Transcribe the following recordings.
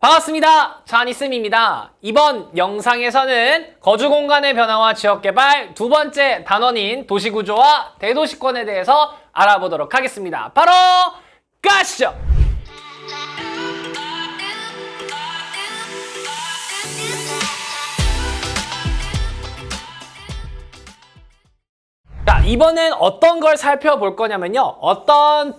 반갑습니다. 잔이쌤입니다. 이번 영상에서는 거주 공간의 변화와 지역개발 두 번째 단원인 도시구조와 대도시권에 대해서 알아보도록 하겠습니다. 바로 가시죠! 자, 이번엔 어떤 걸 살펴볼 거냐면요. 어떤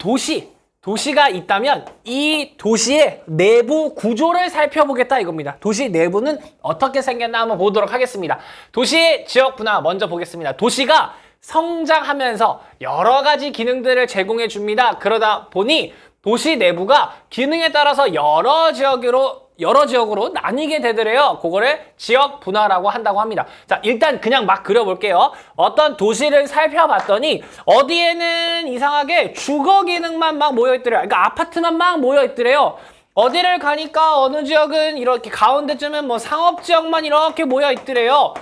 도시가 있다면 이 도시의 내부 구조를 살펴보겠다 이겁니다. 도시 내부는 어떻게 생겼나 한번 보도록 하겠습니다. 도시의 지역 분화 먼저 보겠습니다. 도시가 성장하면서 여러 가지 기능들을 제공해 줍니다. 그러다 보니 도시 내부가 기능에 따라서 여러 지역으로 나뉘게 되더래요. 그거를 지역 분화라고 한다고 합니다. 자, 일단 그냥 막 그려볼게요. 어떤 도시를 살펴봤더니 어디에는 이상하게 주거 기능만 막 모여있더래요. 그러니까 아파트만 막 모여있더래요. 어디를 가니까 어느 지역은 이렇게 가운데쯤은 뭐 상업지역만 이렇게 모여있더래요.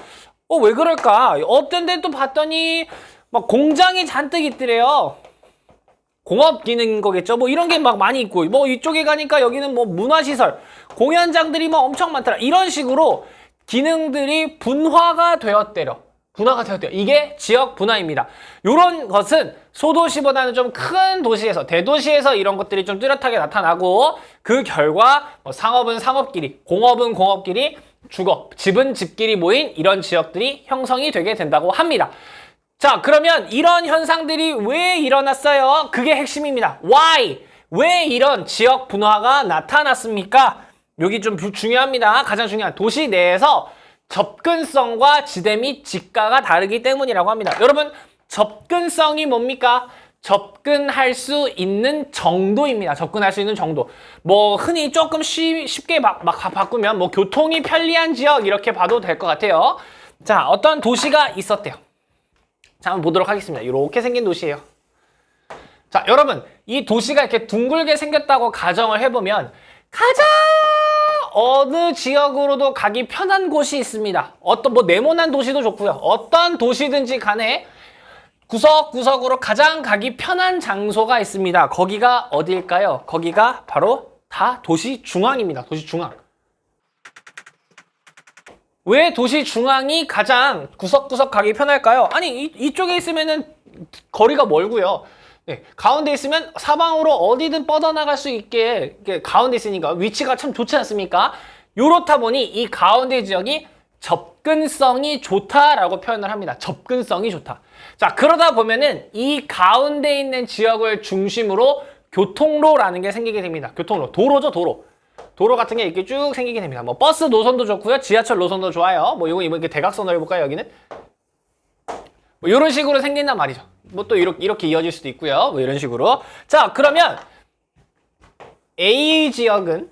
왜 그럴까? 어떤 데 또 봤더니 막 공장이 잔뜩 있더래요. 공업 기능인 거겠죠. 뭐 이런 게 막 많이 있고, 뭐 이쪽에 가니까 여기는 뭐 문화시설, 공연장들이 막 엄청 많더라. 이런 식으로 기능들이 분화가 되었대요. 이게 지역 분화입니다. 이런 것은 소도시보다는 좀 큰 도시에서, 대도시에서 이런 것들이 좀 뚜렷하게 나타나고, 그 결과 뭐 상업은 상업끼리, 공업은 공업끼리, 집은 집끼리 모인 이런 지역들이 형성이 되게 된다고 합니다. 자, 그러면 이런 현상들이 왜 일어났어요? 그게 핵심입니다. Why? 왜 이런 지역 분화가 나타났습니까? 여기 좀 중요합니다. 가장 중요한 도시 내에서 접근성과 지대 및 지가가 다르기 때문이라고 합니다. 여러분, 접근성이 뭡니까? 접근할 수 있는 정도입니다. 접근할 수 있는 정도. 뭐 흔히 조금 쉽게 막 바꾸면 뭐 교통이 편리한 지역 이렇게 봐도 될 것 같아요. 자, 어떤 도시가 있었대요. 자, 한번 보도록 하겠습니다. 이렇게 생긴 도시예요. 자, 여러분, 이 도시가 이렇게 둥글게 생겼다고 가정을 해보면 가장 어느 지역으로도 가기 편한 곳이 있습니다. 어떤 뭐 네모난 도시도 좋고요. 어떤 도시든지 간에 구석구석으로 가장 가기 편한 장소가 있습니다. 거기가 어디일까요? 거기가 바로 다 도시 중앙입니다. 도시 중앙. 왜 도시 중앙이 가장 구석구석 가기 편할까요? 아니, 이쪽에 있으면은 거리가 멀고요. 네, 가운데 있으면 사방으로 어디든 뻗어나갈 수 있게 가운데 있으니까 위치가 참 좋지 않습니까? 요렇다 보니 이 가운데 지역이 접근성이 좋다라고 표현을 합니다. 접근성이 좋다. 자, 그러다 보면은 이 가운데 있는 지역을 중심으로 교통로라는 게 생기게 됩니다. 교통로. 도로죠, 도로. 도로 같은 게 이렇게 쭉 생기게 됩니다. 뭐 버스 노선도 좋고요. 지하철 노선도 좋아요. 뭐 이거 이렇게 대각선으로 해볼까요, 여기는? 뭐 이런 식으로 생긴단 말이죠. 뭐 또 이렇게 이어질 수도 있고요. 뭐 이런 식으로. 자, 그러면 A 지역은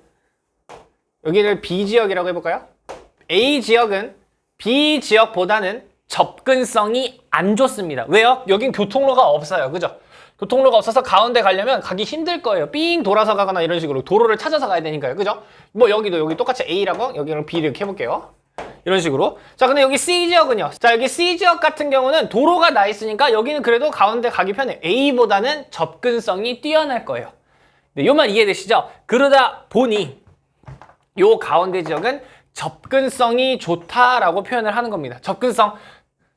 여기를 B 지역이라고 해볼까요? A 지역은 B 지역보다는 접근성이 안 좋습니다. 왜요? 여긴 교통로가 없어요. 그죠? 교통로가 없어서 가운데 가려면 가기 힘들 거예요. 삥 돌아서 가거나 이런 식으로 도로를 찾아서 가야 되니까요. 그죠? 뭐 여기 똑같이 A라고 여기는 B를 이렇게 해볼게요. 이런 식으로. 자, 근데 여기 C 지역은요. 자, 여기 C 지역 같은 경우는 도로가 나 있으니까 여기는 그래도 가운데 가기 편해. A보다는 접근성이 뛰어날 거예요. 네, 요 말 이해되시죠? 그러다 보니 요 가운데 지역은 접근성이 좋다라고 표현을 하는 겁니다. 접근성.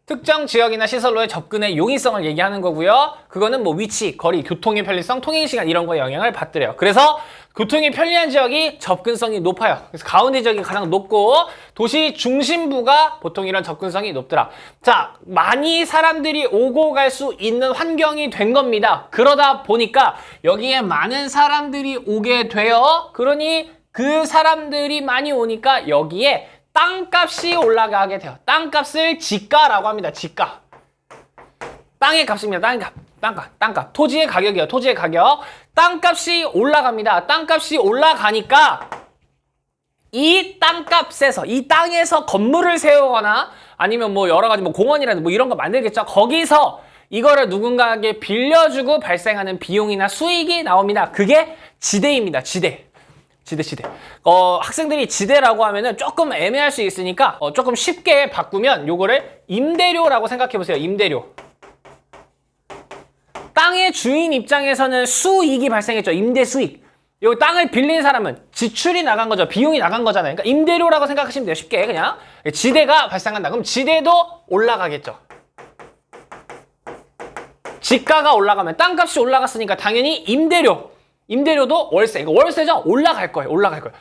특정 지역이나 시설로의 접근의 용이성을 얘기하는 거고요. 그거는 뭐 위치, 거리, 교통의 편리성, 통행시간 이런 거에 영향을 받더래요. 그래서 교통이 편리한 지역이 접근성이 높아요. 그래서 가운데 지역이 가장 높고 도시 중심부가 보통 이런 접근성이 높더라. 자, 많이 사람들이 오고 갈 수 있는 환경이 된 겁니다. 그러다 보니까 여기에 많은 사람들이 오게 돼요. 그러니 그 사람들이 많이 오니까 여기에 땅값이 올라가게 돼요. 땅값을 지가라고 합니다. 지가. 땅의 값입니다. 땅값. 토지의 가격이에요. 토지의 가격. 땅값이 올라갑니다. 땅값이 올라가니까 이 땅값에서, 이 땅에서 건물을 세우거나 아니면 뭐 여러 가지 뭐 공원이라든지 뭐 이런 거 만들겠죠. 거기서 이거를 누군가에게 빌려주고 발생하는 비용이나 수익이 나옵니다. 그게 지대입니다. 지대. 학생들이 지대라고 하면은 조금 애매할 수 있으니까 조금 쉽게 바꾸면 요거를 임대료라고 생각해 보세요. 임대료. 땅의 주인 입장에서는 수익이 발생했죠. 임대 수익. 이 땅을 빌린 사람은 지출이 나간 거죠. 비용이 나간 거잖아요. 그러니까 임대료라고 생각하시면 돼요. 쉽게 그냥. 지대가 발생한다. 그럼 지대도 올라가겠죠. 지가가 올라가면 땅값이 올라갔으니까 당연히 임대료도 월세. 이거 월세죠? 올라갈 거예요. 올라갈 거예요.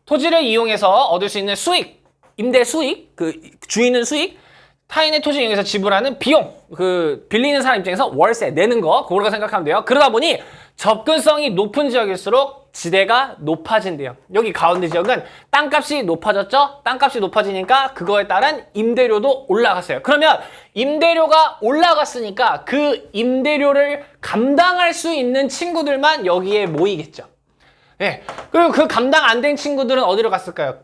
토지를 이용해서 얻을 수 있는 수익, 임대 수익, 그 주인은 수익, 타인의 토지를 이용해서 지불하는 비용, 그 빌리는 사람 입장에서 월세 내는 거, 그걸로 생각하면 돼요. 그러다 보니 접근성이 높은 지역일수록 지대가 높아진대요. 여기 가운데 지역은 땅값이 높아졌죠? 땅값이 높아지니까 그거에 따른 임대료도 올라갔어요. 그러면 임대료가 올라갔으니까 그 임대료를 감당할 수 있는 친구들만 여기에 모이겠죠. 네. 그리고 그 감당 안 된 친구들은 어디로 갔을까요?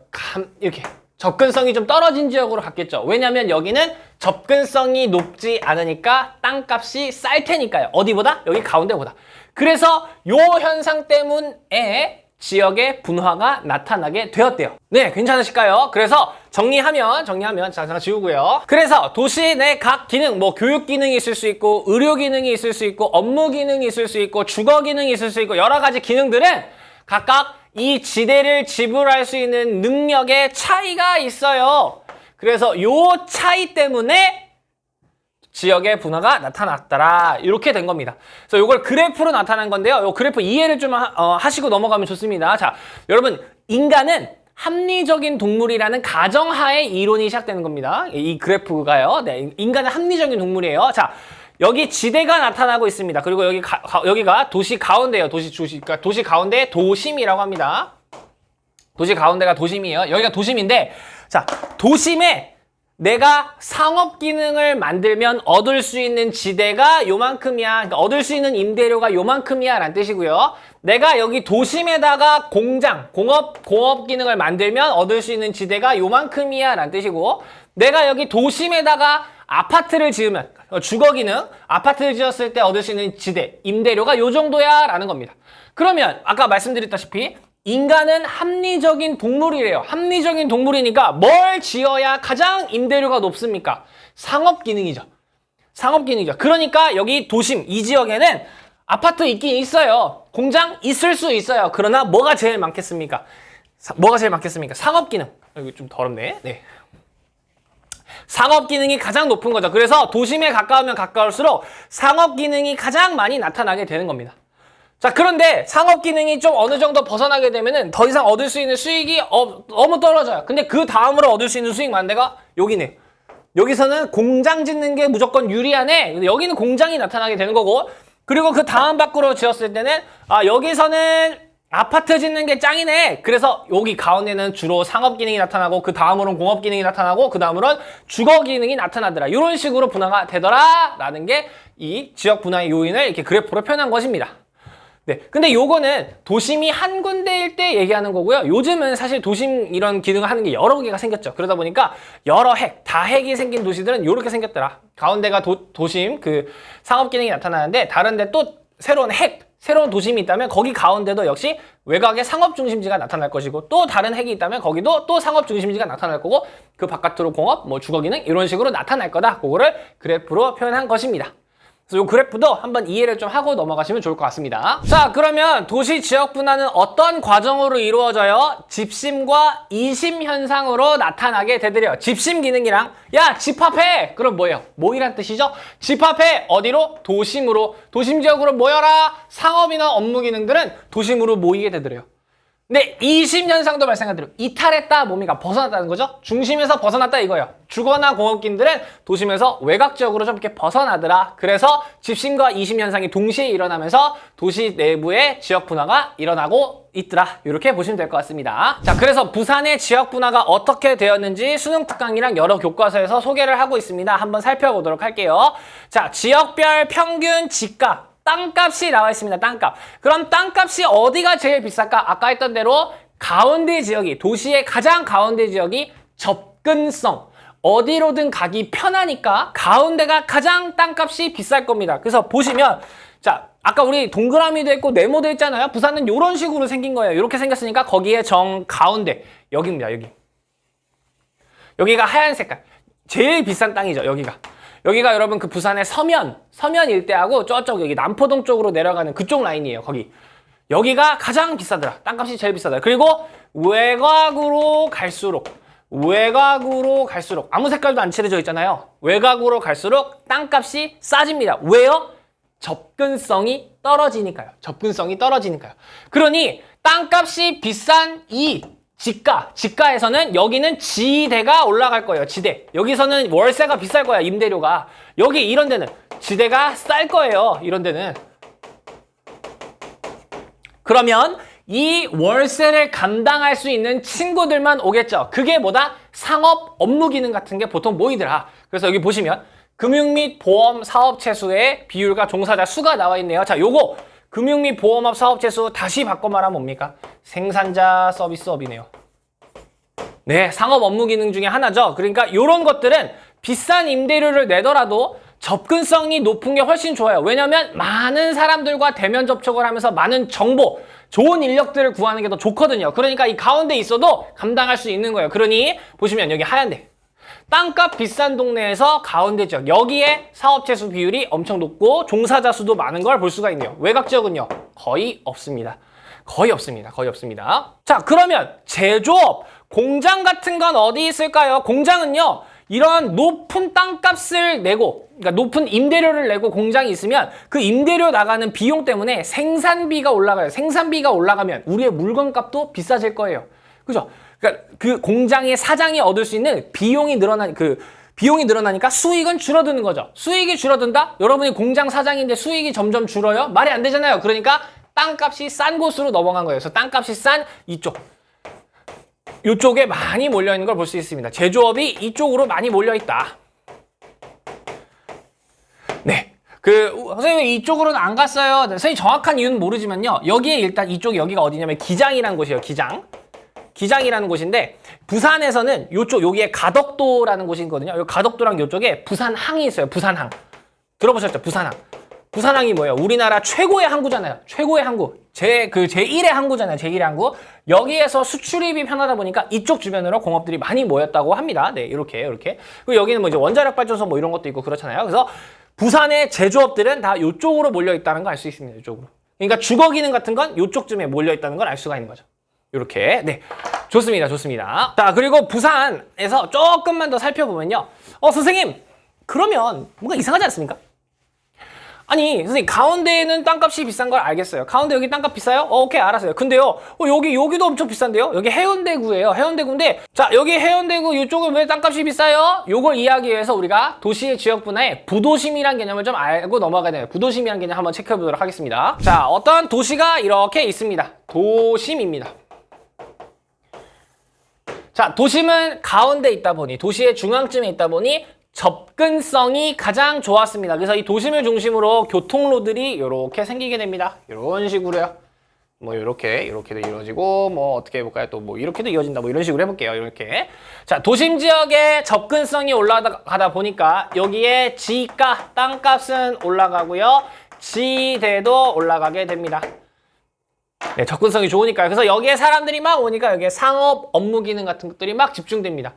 이렇게. 접근성이 좀 떨어진 지역으로 갔겠죠. 왜냐면 여기는 접근성이 높지 않으니까 땅값이 쌀 테니까요. 어디보다? 여기 가운데보다. 그래서 요 현상 때문에 지역의 분화가 나타나게 되었대요. 네, 괜찮으실까요? 그래서 정리하면 자, 잠깐 지우고요. 그래서 도시 내 각 기능, 뭐 교육 기능이 있을 수 있고, 의료 기능이 있을 수 있고, 업무 기능이 있을 수 있고, 주거 기능이 있을 수 있고, 여러 가지 기능들은 각각 이 지대를 지불할 수 있는 능력의 차이가 있어요. 그래서 요 차이 때문에 지역의 분화가 나타났더라. 이렇게 된 겁니다. 그래서 이걸 그래프로 나타난 건데요. 이 그래프 이해를 좀 하시고 넘어가면 좋습니다. 자, 여러분, 인간은 합리적인 동물이라는 가정하에 이론이 시작되는 겁니다. 이 그래프가요. 네, 인간은 합리적인 동물이에요. 자, 여기 지대가 나타나고 있습니다. 그리고 여기가 도시 가운데예요. 그러니까 도시 가운데 도심이라고 합니다. 도시 가운데가 도심이에요. 여기가 도심인데, 자, 도심에 내가 상업 기능을 만들면 얻을 수 있는 지대가 요만큼이야. 그러니까 얻을 수 있는 임대료가 요만큼이야 라는 뜻이고요. 내가 여기 도심에다가 공업 기능을 만들면 얻을 수 있는 지대가 요만큼이야 라는 뜻이고, 내가 여기 도심에다가 아파트를 지으면, 주거 기능, 아파트를 지었을 때 얻을 수 있는 지대, 임대료가 요 정도야 라는 겁니다. 그러면 아까 말씀드렸다시피 인간은 합리적인 동물이래요. 합리적인 동물이니까 뭘 지어야 가장 임대료가 높습니까? 상업 기능이죠. 상업 기능이죠. 그러니까 여기 도심, 이 지역에는 아파트 있긴 있어요. 공장 있을 수 있어요. 그러나 뭐가 제일 많겠습니까? 상업 기능. 이거 좀 더럽네. 네. 상업 기능이 가장 높은 거죠. 그래서 도심에 가까우면 가까울수록 상업 기능이 가장 많이 나타나게 되는 겁니다. 자, 그런데 상업 기능이 좀 어느 정도 벗어나게 되면은 더 이상 얻을 수 있는 수익이 너무 떨어져요. 근데 그 다음으로 얻을 수 있는 수익 많은 데가 여기네. 여기서는 공장 짓는 게 무조건 유리하네. 근데 여기는 공장이 나타나게 되는 거고, 그리고 그 다음 밖으로 지었을 때는 여기서는 아파트 짓는 게 짱이네. 그래서 여기 가운데는 주로 상업 기능이 나타나고, 그 다음으로는 공업 기능이 나타나고, 그 다음으로는 주거 기능이 나타나더라. 이런 식으로 분화가 되더라 라는 게 이 지역 분화의 요인을 이렇게 그래프로 표현한 것입니다. 네, 근데 요거는 도심이 한 군데일 때 얘기하는 거고요. 요즘은 사실 도심 이런 기능을 하는 게 여러 개가 생겼죠. 그러다 보니까 여러 다핵이 생긴 도시들은 요렇게 생겼더라. 가운데가 도심, 그 상업 기능이 나타나는데, 다른데 또 새로운 도심이 있다면 거기 가운데도 역시 외곽의 상업 중심지가 나타날 것이고, 또 다른 핵이 있다면 거기도 또 상업 중심지가 나타날 거고, 그 바깥으로 공업, 뭐 주거 기능 이런 식으로 나타날 거다. 그거를 그래프로 표현한 것입니다. 그래서 이 그래프도 한번 이해를 좀 하고 넘어가시면 좋을 것 같습니다. 자, 그러면 도시 지역 분화는 어떤 과정으로 이루어져요? 집심과 이심 현상으로 나타나게 되더래요. 집심 기능이랑 야, 집합해! 그럼 뭐예요? 모이란 뜻이죠? 집합해! 어디로? 도심으로. 도심 지역으로 모여라! 상업이나 업무 기능들은 도심으로 모이게 되더래요. 근데 이심 현상도 발생하더래요. 이탈했다, 뭡니까? 벗어났다는 거죠? 중심에서 벗어났다 이거예요. 주거나 공업기능들은 도심에서 외곽 지역으로 좀 이렇게 벗어나더라. 그래서 집심과 이심 현상이 동시에 일어나면서 도시 내부의 지역 분화가 일어나고 있더라. 이렇게 보시면 될 것 같습니다. 자, 그래서 부산의 지역 분화가 어떻게 되었는지 수능 특강이랑 여러 교과서에서 소개를 하고 있습니다. 한번 살펴보도록 할게요. 자, 지역별 평균 집값. 땅값이 나와 있습니다. 땅값. 그럼 땅값이 어디가 제일 비쌀까? 아까 했던 대로 가운데 지역이, 도시의 가장 가운데 지역이 접근성. 어디로든 가기 편하니까 가운데가 가장 땅값이 비쌀 겁니다. 그래서 보시면, 자, 아까 우리 동그라미도 있고 네모도 있잖아요. 부산은 이런 식으로 생긴 거예요. 이렇게 생겼으니까 거기에 정 가운데. 여기입니다. 여기가 하얀 색깔. 제일 비싼 땅이죠. 여기가. 여기가 여러분 그 부산의 서면 일대하고 저쪽 여기 남포동 쪽으로 내려가는 그쪽 라인이에요. 거기. 여기가 가장 비싸더라. 땅값이 제일 비싸더라. 그리고 외곽으로 갈수록 아무 색깔도 안 칠해져 있잖아요. 외곽으로 갈수록 땅값이 싸집니다. 왜요? 접근성이 떨어지니까요. 그러니 땅값이 비싼 이 지가에서는 여기는 지대가 올라갈 거예요. 지대. 여기서는 월세가 비쌀 거야. 임대료가. 여기 이런 데는 지대가 쌀 거예요. 이런 데는. 그러면 이 월세를 감당할 수 있는 친구들만 오겠죠. 그게 뭐다? 상업 업무 기능 같은 게 보통 모이더라. 그래서 여기 보시면 금융 및 보험 사업체 수의 비율과 종사자 수가 나와 있네요. 자, 요거 금융 및 보험업 사업체 수 다시 바꿔 말하면 뭡니까? 생산자 서비스업이네요. 네, 상업 업무 기능 중에 하나죠. 그러니까 요런 것들은 비싼 임대료를 내더라도 접근성이 높은 게 훨씬 좋아요. 왜냐면 많은 사람들과 대면 접촉을 하면서 많은 정보, 좋은 인력들을 구하는 게 더 좋거든요. 그러니까 이 가운데 있어도 감당할 수 있는 거예요. 그러니 보시면 여기 하얀데 땅값 비싼 동네에서 가운데 지역 여기에 사업체 수 비율이 엄청 높고 종사자 수도 많은 걸 볼 수가 있네요. 외곽 지역은요? 거의 없습니다. 거의 없습니다. 자, 그러면 제조업, 공장 같은 건 어디 있을까요? 공장은요. 이런 높은 땅값을 내고 그러니까 높은 임대료를 내고 공장이 있으면 그 임대료 나가는 비용 때문에 생산비가 올라가요. 생산비가 올라가면 우리의 물건값도 비싸질 거예요. 그죠? 그러니까 그 공장의 사장이 얻을 수 있는 비용이 늘어나니까 수익은 줄어드는 거죠. 수익이 줄어든다? 여러분이 공장 사장인데 수익이 점점 줄어요? 말이 안 되잖아요. 그러니까 땅값이 싼 곳으로 넘어간 거예요. 그래서 땅값이 싼 이쪽에 많이 몰려있는 걸 볼 수 있습니다. 제조업이 이쪽으로 많이 몰려있다. 네. 선생님 이쪽으로는 안 갔어요. 선생님 정확한 이유는 모르지만요. 여기에 일단 여기가 어디냐면 기장이라는 곳이에요. 기장이라는 곳인데 부산에서는 여기에 가덕도라는 곳이 있거든요. 이 가덕도랑 이쪽에 부산항이 있어요. 부산항. 들어보셨죠? 부산항이 뭐예요? 우리나라 최고의 항구잖아요. 최고의 항구. 제1의 항구잖아요. 제1의 항구. 여기에서 수출입이 편하다 보니까 이쪽 주변으로 공업들이 많이 모였다고 합니다. 네, 이렇게. 그리고 여기는 뭐 이제 원자력 발전소 뭐 이런 것도 있고 그렇잖아요. 그래서 부산의 제조업들은 다 이쪽으로 몰려 있다는 걸 알 수 있습니다. 이쪽으로. 그러니까 주거 기능 같은 건 이쪽쯤에 몰려 있다는 걸 알 수가 있는 거죠. 이렇게. 네. 좋습니다. 자, 그리고 부산에서 조금만 더 살펴보면요. 선생님, 그러면 뭔가 이상하지 않습니까? 아니, 선생님, 가운데에는 땅값이 비싼 걸 알겠어요. 가운데 여기 땅값 비싸요? 오케이, 알았어요. 근데요, 여기도 엄청 비싼데요? 여기 해운대구예요. 해운대구인데, 자, 여기 해운대구 이쪽은 왜 땅값이 비싸요? 요걸 이해하기 위해서 우리가 도시의 지역 분화에 부도심이란 개념을 좀 알고 넘어가야 돼요. 부도심이란 개념 한번 체크해 보도록 하겠습니다. 자, 어떤 도시가 이렇게 있습니다. 도심입니다. 자, 도심은 가운데 있다 보니, 도시의 중앙쯤에 있다 보니, 접근성이 가장 좋았습니다. 그래서 이 도심을 중심으로 교통로들이 이렇게 생기게 됩니다. 이런 식으로요. 뭐 이렇게도 이루어지고 뭐 어떻게 해볼까요? 또 뭐 이렇게도 이어진다. 뭐 이런 식으로 해볼게요. 이렇게. 자, 도심 지역의 접근성이 올라가다 보니까 여기에 지가 땅값은 올라가고요. 지대도 올라가게 됩니다. 네, 접근성이 좋으니까요. 그래서 여기에 사람들이 막 오니까 여기에 상업 업무 기능 같은 것들이 막 집중됩니다.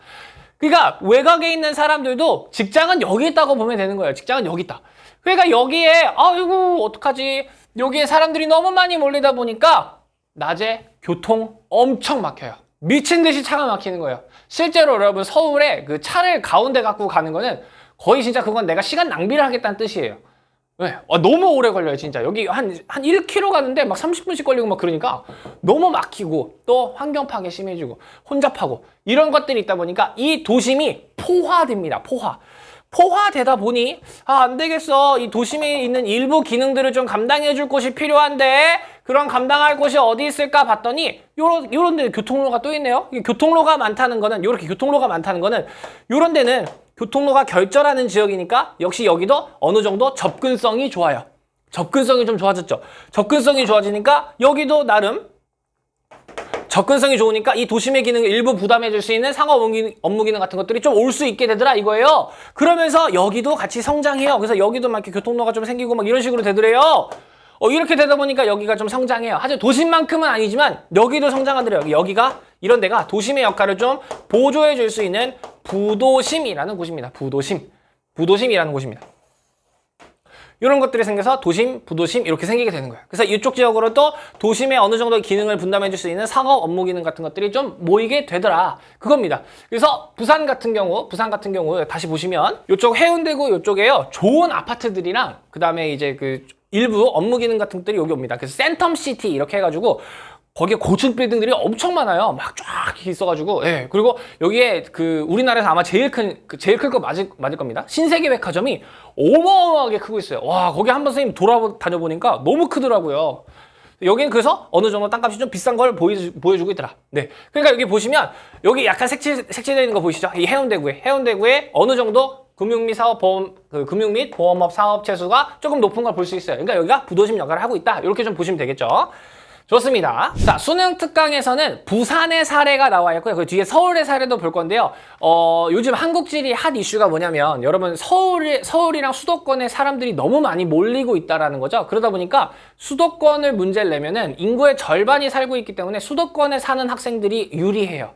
그러니까 외곽에 있는 사람들도 직장은 여기 있다고 보면 되는 거예요. 직장은 여기 있다. 그러니까 여기에 아이고 어떡하지? 여기에 사람들이 너무 많이 몰리다 보니까 낮에 교통 엄청 막혀요. 미친 듯이 차가 막히는 거예요. 실제로 여러분 서울에 그 차를 가운데 갖고 가는 거는 거의 진짜 그건 내가 시간 낭비를 하겠다는 뜻이에요. 왜? 너무 오래 걸려요, 진짜. 여기 한 1km 가는데 막 30분씩 걸리고 막 그러니까 너무 막히고 또 환경 파괴 심해지고 혼잡하고 이런 것들이 있다 보니까 이 도심이 포화됩니다. 포화되다 보니 안 되겠어. 이 도심에 있는 일부 기능들을 좀 감당해 줄 곳이 필요한데 그런 감당할 곳이 어디 있을까 봤더니 요런 데 교통로가 또 있네요. 교통로가 많다는 거는 요런 데는 교통로가 결절하는 지역이니까 역시 여기도 어느 정도 접근성이 좋아요. 접근성이 좀 좋아졌죠. 접근성이 좋아지니까 여기도 나름 접근성이 좋으니까 이 도심의 기능을 일부 부담해 줄 수 있는 상업 업무 기능 같은 것들이 좀 올 수 있게 되더라 이거예요. 그러면서 여기도 같이 성장해요. 그래서 여기도 막 이렇게 교통로가 좀 생기고 막 이런 식으로 되더래요. 이렇게 되다 보니까 여기가 좀 성장해요. 하지만 도심만큼은 아니지만 여기도 성장하더래요. 여기가 이런 데가 도심의 역할을 좀 보조해 줄 수 있는 부도심이라는 곳입니다. 부도심. 부도심이라는 곳입니다. 이런 것들이 생겨서 도심, 부도심 이렇게 생기게 되는 거예요. 그래서 이쪽 지역으로 또 도심의 어느 정도 기능을 분담해 줄 수 있는 상업 업무 기능 같은 것들이 좀 모이게 되더라. 그겁니다. 그래서 부산 같은 경우 다시 보시면 이쪽 해운대구 이쪽에요. 좋은 아파트들이랑 그다음에 이제 그 일부 업무 기능 같은 것들이 여기 옵니다. 그래서 센텀시티 이렇게 해가지고 거기에 고층 빌딩들이 엄청 많아요. 막 쫙 있어가지고, 예. 그리고 여기에 그 우리나라에서 아마 제일 클 거 맞을 겁니다. 신세계백화점이 어마어마하게 크고 있어요. 와, 거기 한번 선생님 다녀보니까 너무 크더라고요. 여기는 그래서 어느 정도 땅값이 좀 비싼 걸 보여주고 있더라. 네. 그러니까 여기 보시면 여기 약간 색칠되어 있는 거 보이시죠? 이 해운대구에 어느 정도 금융 및 보험업 사업 채수가 조금 높은 걸 볼 수 있어요. 그러니까 여기가 부도심 역할을 하고 있다. 이렇게 좀 보시면 되겠죠. 좋습니다. 자, 수능 특강에서는 부산의 사례가 나와 있고요. 그 뒤에 서울의 사례도 볼 건데요. 요즘 한국지리 핫 이슈가 뭐냐면 여러분 서울이랑 수도권에 사람들이 너무 많이 몰리고 있다라는 거죠. 그러다 보니까 수도권을 문제를 내면은 인구의 절반이 살고 있기 때문에 수도권에 사는 학생들이 유리해요.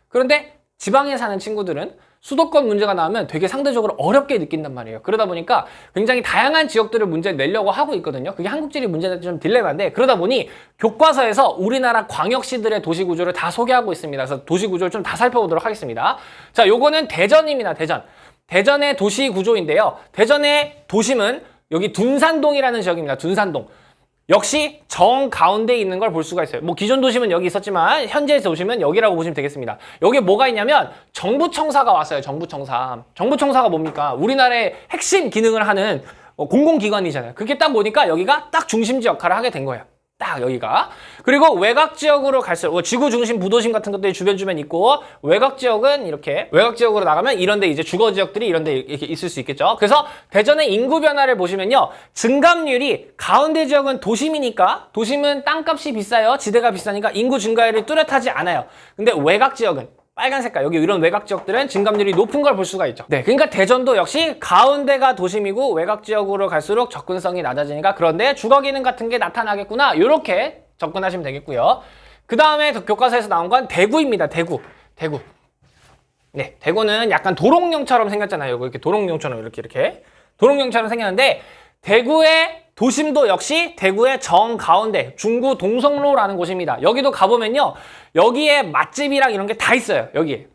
그런데 지방에 사는 친구들은 수도권 문제가 나오면 되게 상대적으로 어렵게 느낀단 말이에요. 그러다 보니까 굉장히 다양한 지역들을 문제 내려고 하고 있거든요. 그게 한국지리 문제는 좀 딜레마인데 그러다 보니 교과서에서 우리나라 광역시들의 도시구조를 다 소개하고 있습니다. 그래서 도시구조를 좀 다 살펴보도록 하겠습니다. 자, 요거는 대전입니다. 대전의 도시구조인데요. 대전의 도심은 여기 둔산동이라는 지역입니다. 둔산동. 역시 정 가운데에 있는 걸 볼 수가 있어요. 뭐 기존 도심은 여기 있었지만 현재 도심은 여기라고 보시면 되겠습니다. 여기에 뭐가 있냐면 정부청사가 왔어요. 정부청사가 뭡니까? 우리나라의 핵심 기능을 하는 공공기관이잖아요. 그렇게 딱 보니까 여기가 딱 중심지 역할을 하게 된 거예요. 딱 여기가. 그리고 외곽 지역으로 갈수록 지구 중심 부도심 같은 것들이 주변 있고 외곽 지역은 이렇게 외곽 지역으로 나가면 이런데 이제 주거 지역들이 이런데 이렇게 있을 수 있겠죠. 그래서 대전의 인구 변화를 보시면요. 증감률이 가운데 지역은 도심이니까 도심은 땅값이 비싸요. 지대가 비싸니까 인구 증가율이 뚜렷하지 않아요. 근데 외곽 지역은 빨간 색깔 여기 이런 외곽 지역들은 증감률이 높은 걸 볼 수가 있죠. 네, 그러니까 대전도 역시 가운데가 도심이고 외곽 지역으로 갈수록 접근성이 낮아지니까 그런데 주거 기능 같은 게 나타나겠구나 이렇게 접근하시면 되겠고요. 그 다음에 교과서에서 나온 건 대구입니다. 대구. 네, 대구는 약간 도롱뇽처럼 생겼잖아요. 이렇게 도롱뇽처럼 이렇게 도롱뇽처럼 생겼는데 대구의 도심도 역시 대구의 정가운데 중구 동성로라는 곳입니다. 여기도 가보면요. 여기에 맛집이랑 이런 게 다 있어요. 여기에.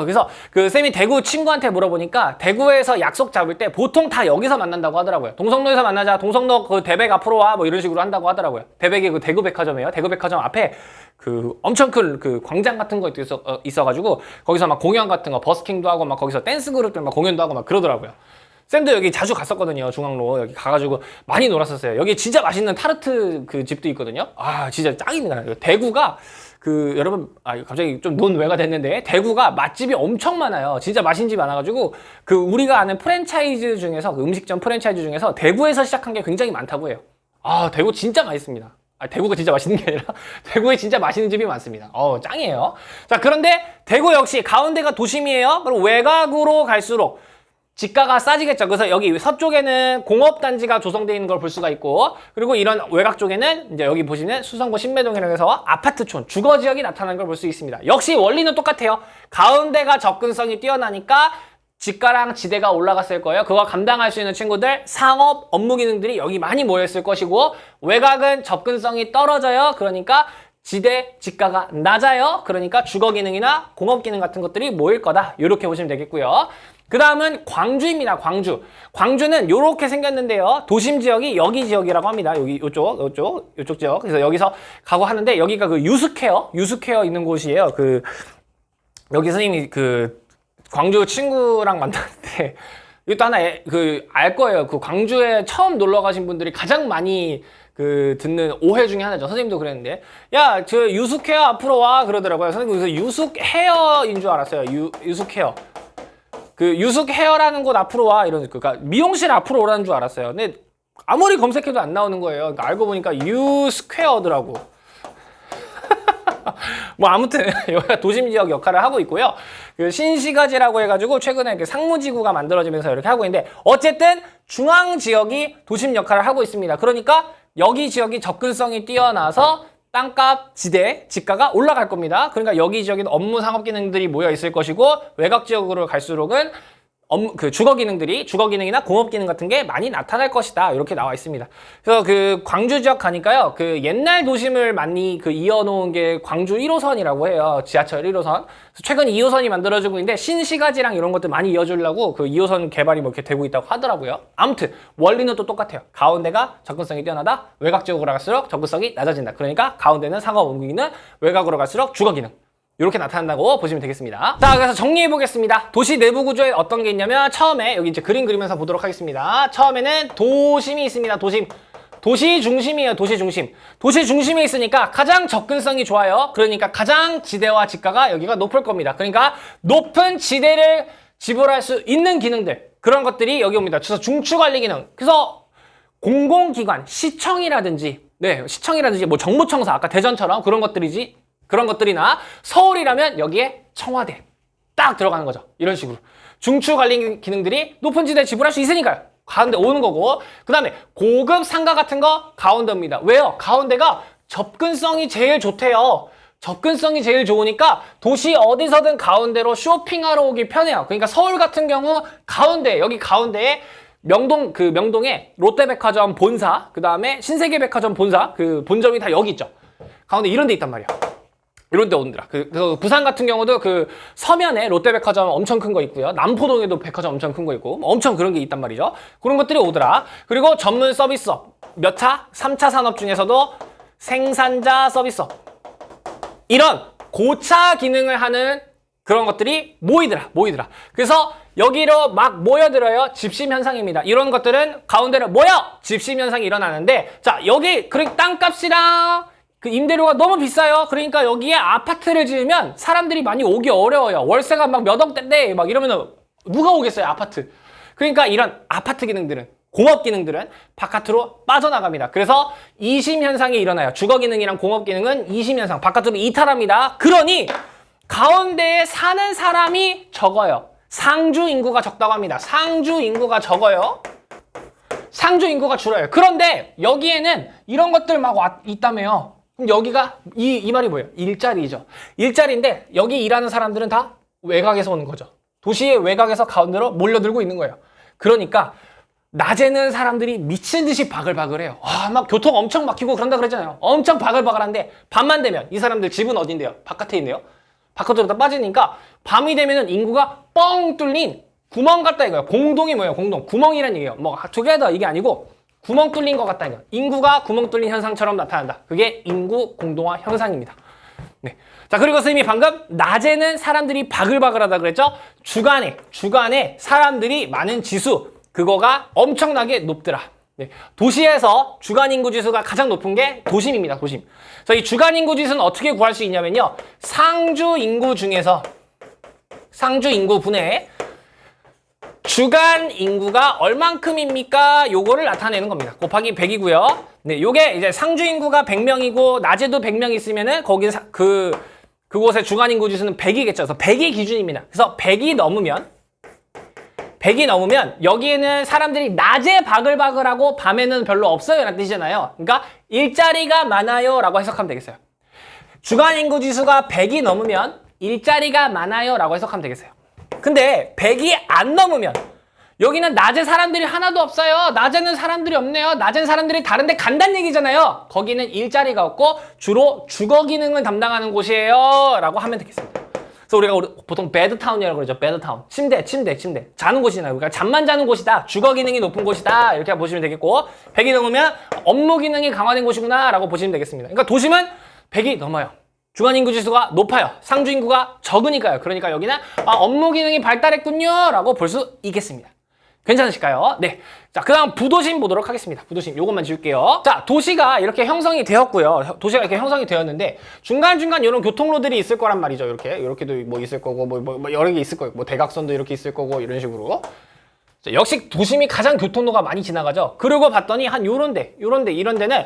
그래서 그 쌤이 대구 친구한테 물어보니까 대구에서 약속 잡을 때 보통 다 여기서 만난다고 하더라고요. 동성로에서 만나자. 동성로 그 대백 앞으로 와. 뭐 이런 식으로 한다고 하더라고요. 대백이 그 대구백화점이에요. 대구백화점 앞에 그 엄청 큰 그 광장 같은 거 있어가지고 거기서 막 공연 같은 거 버스킹도 하고 막 거기서 댄스 그룹들 막 공연도 하고 막 그러더라고요. 쌤도 여기 자주 갔었거든요. 중앙로 여기 가가지고 많이 놀았었어요. 여기 진짜 맛있는 타르트 그 집도 있거든요. 진짜 짱입니다. 대구가 여러분 갑자기 좀 논외가 됐는데 대구가 맛집이 엄청 많아요. 진짜 맛있는 집 많아가지고 그 우리가 아는 프랜차이즈 중에서 그 음식점 프랜차이즈 중에서 대구에서 시작한 게 굉장히 많다고 해요. 대구 진짜 맛있습니다. 대구가 진짜 맛있는 게 아니라 대구에 진짜 맛있는 집이 많습니다. 짱이에요. 자, 그런데 대구 역시 가운데가 도심이에요. 그럼 외곽으로 갈수록 지가가 싸지겠죠. 그래서 여기 서쪽에는 공업단지가 조성되어 있는 걸 볼 수가 있고 그리고 이런 외곽 쪽에는 이제 여기 보시면 수성구 신매동이라고 해서 아파트촌, 주거지역이 나타나는 걸 볼 수 있습니다. 역시 원리는 똑같아요. 가운데가 접근성이 뛰어나니까 지가랑 지대가 올라갔을 거예요. 그거 감당할 수 있는 친구들, 상업, 업무 기능들이 여기 많이 모여있을 것이고 외곽은 접근성이 떨어져요. 그러니까 지가가 낮아요. 그러니까 주거 기능이나 공업 기능 같은 것들이 모일 거다. 이렇게 보시면 되겠고요. 그 다음은 광주입니다. 광주는 이렇게 생겼는데요. 도심 지역이 여기 지역이라고 합니다. 요쪽 지역. 그래서 여기서 가고 하는데 여기가 그 유스케어 있는 곳이에요. 여기 선생님이 광주 친구랑 만났는데 이것도 하나 알 거예요. 광주에 처음 놀러 가신 분들이 가장 많이 듣는 오해 중에 하나죠. 선생님도 그랬는데 야, 유스케어 앞으로 와 그러더라고요. 선생님 그래서 유스케어인 줄 알았어요. 유스케어. 유스케어라는 곳 앞으로 와 그러니까 미용실 앞으로 오라는 줄 알았어요. 근데 아무리 검색해도 안 나오는 거예요. 그러니까 알고 보니까 유스퀘어더라고. 뭐 아무튼 여기가 도심 지역 역할을 하고 있고요. 신시가지라고 해가지고 최근에 상무지구가 만들어지면서 이렇게 하고 있는데 어쨌든 중앙 지역이 도심 역할을 하고 있습니다. 그러니까 여기 지역이 접근성이 뛰어나서 땅값, 지가가 올라갈 겁니다. 그러니까 여기 지역에는 업무 상업 기능들이 모여 있을 것이고 외곽 지역으로 갈수록은 주거 기능이나 공업 기능 같은 게 많이 나타날 것이다. 이렇게 나와 있습니다. 그래서 그 광주 지역 가니까요. 그 옛날 도심을 많이 이어놓은 게 광주 1호선이라고 해요. 지하철 1호선. 최근 2호선이 만들어지고 있는데 신시가지랑 이런 것들 많이 이어주려고 그 2호선 개발이 뭐 이렇게 되고 있다고 하더라고요. 아무튼 원리는 또 똑같아요. 가운데가 접근성이 뛰어나다. 외곽 지역으로 갈수록 접근성이 낮아진다. 그러니까 가운데는 상업 원기는 외곽으로 갈수록 주거 기능. 이렇게 나타난다고 보시면 되겠습니다. 자, 그래서 정리해 보겠습니다. 도시 내부 구조에 어떤 게 있냐면 처음에 여기 이제 그림 그리면서 보도록 하겠습니다. 처음에는 도심이 있습니다. 도시 중심이에요. 도시 중심. 도시 중심에 있으니까 가장 접근성이 좋아요. 그러니까 가장 지대와 지가가 여기가 높을 겁니다. 그러니까 높은 지대를 지불할 수 있는 기능들, 그런 것들이 여기 옵니다. 그래서 중추관리 기능. 그래서 공공기관, 시청이라든지 뭐 정부청사, 아까 대전처럼 그런 것들이나 서울이라면 여기에 청와대 딱 들어가는 거죠. 이런 식으로 중추관리 기능들이 높은 지대에 지불할 수 있으니까요. 가운데 오는 거고, 그 다음에 고급 상가 같은 거 가운데 옵니다. 왜요? 가운데가 접근성이 제일 좋대요. 접근성이 제일 좋으니까 도시 어디서든 가운데로 쇼핑하러 오기 편해요. 그러니까 서울 같은 경우 여기 가운데에 명동에 롯데백화점 본사, 그 다음에 신세계백화점 본사, 그 본점이 다 여기 있죠. 가운데 이런 데 있단 말이야. 이런 데 오느라. 그래서 부산 같은 경우도 그 서면에 롯데백화점 엄청 큰 거 있고요. 남포동에도 백화점 엄청 큰 거 있고, 엄청 그런 게 있단 말이죠. 그런 것들이 오더라. 그리고 전문 서비스업. 몇 차? 3차 산업 중에서도 생산자 서비스업. 이런 고차 기능을 하는 그런 것들이 모이더라. 그래서 여기로 막 모여들어요. 집심 현상입니다. 이런 것들은 가운데로 집심 현상이 일어나는데, 자, 여기 땅값이랑 그 임대료가 너무 비싸요. 그러니까 여기에 아파트를 지으면 사람들이 많이 오기 어려워요. 월세가 막 몇 억대인데 막 이러면 누가 오겠어요, 아파트. 그러니까 이런 아파트 기능들은, 공업 기능들은 바깥으로 빠져나갑니다. 그래서 이심 현상이 일어나요. 주거 기능이랑 공업 기능은 이심 현상, 바깥으로 이탈합니다. 그러니 가운데에 사는 사람이 적어요. 상주 인구가 적다고 합니다. 상주 인구가 적어요. 상주 인구가 줄어요. 그런데 여기에는 이런 것들 막 있다며요. 그럼 여기가 이 말이 뭐예요? 일자리죠. 일자리인데 여기 일하는 사람들은 다 외곽에서 오는 거죠. 도시의 외곽에서 가운데로 몰려들고 있는 거예요. 그러니까 낮에는 사람들이 미친 듯이 바글바글해요. 막 교통 엄청 막히고 그런다 그랬잖아요. 엄청 바글바글한데 밤만 되면 이 사람들 집은 어딘데요? 바깥에 있네요. 바깥으로 다 빠지니까 밤이 되면은 인구가 뻥 뚫린 구멍 같다 이거예요. 공동이 뭐예요? 공동. 구멍이란 얘기예요. 뭐 together 이게 아니고 구멍 뚫린 것 같다 이거. 인구가 구멍 뚫린 현상처럼 나타난다. 그게 인구 공동화 현상입니다. 네. 자, 그리고 선생님이 방금 낮에는 사람들이 바글바글하다 그랬죠? 주간에 사람들이 많은 지수, 그거가 엄청나게 높더라. 네. 도시에서 주간 인구 지수가 가장 높은 게 도심입니다. 도심. 그래서 이 주간 인구 지수는 어떻게 구할 수 있냐면요. 상주 인구 분의 주간 인구가 얼만큼입니까? 요거를 나타내는 겁니다. 곱하기 100이고요. 네, 요게 이제 상주 인구가 100명이고 낮에도 100명 있으면은 거기 그곳의 주간 인구 지수는 100이겠죠. 그래서 100이 기준입니다. 그래서 100이 넘으면 여기에는 사람들이 낮에 바글바글하고 밤에는 별로 없어요 라는 뜻이잖아요. 그러니까 일자리가 많아요 라고 해석하면 되겠어요. 주간 인구 지수가 100이 넘으면 일자리가 많아요 라고 해석하면 되겠어요. 근데 100이 안 넘으면 여기는 낮에 사람들이 하나도 없어요. 낮에는 사람들이 없네요. 낮엔 사람들이 다른 데 간다는 얘기잖아요. 거기는 일자리가 없고 주로 주거 기능을 담당하는 곳이에요 라고 하면 되겠습니다. 그래서 우리가 보통 베드타운이라고 그러죠. 베드타운. 침대. 자는 곳이잖아요. 그러니까 잠만 자는 곳이다. 주거 기능이 높은 곳이다. 이렇게 보시면 되겠고, 100이 넘으면 업무 기능이 강화된 곳이구나 라고 보시면 되겠습니다. 그러니까 도심은 100이 넘어요. 주간 인구 지수가 높아요. 상주 인구가 적으니까요. 그러니까 여기는 업무 기능이 발달했군요 라고 볼 수 있겠습니다. 괜찮으실까요? 네. 자, 그 다음 부도심 보도록 하겠습니다. 부도심. 요것만 지울게요. 자, 도시가 이렇게 형성이 되었고요. 도시가 이렇게 형성이 되었는데, 중간중간 이런 교통로들이 있을 거란 말이죠. 이렇게도 뭐 있을 거고, 뭐 여러 개 있을 거고, 뭐 대각선도 이렇게 있을 거고, 이런 식으로. 자, 역시 도심이 가장 교통로가 많이 지나가죠. 그러고 봤더니 한 이런 데는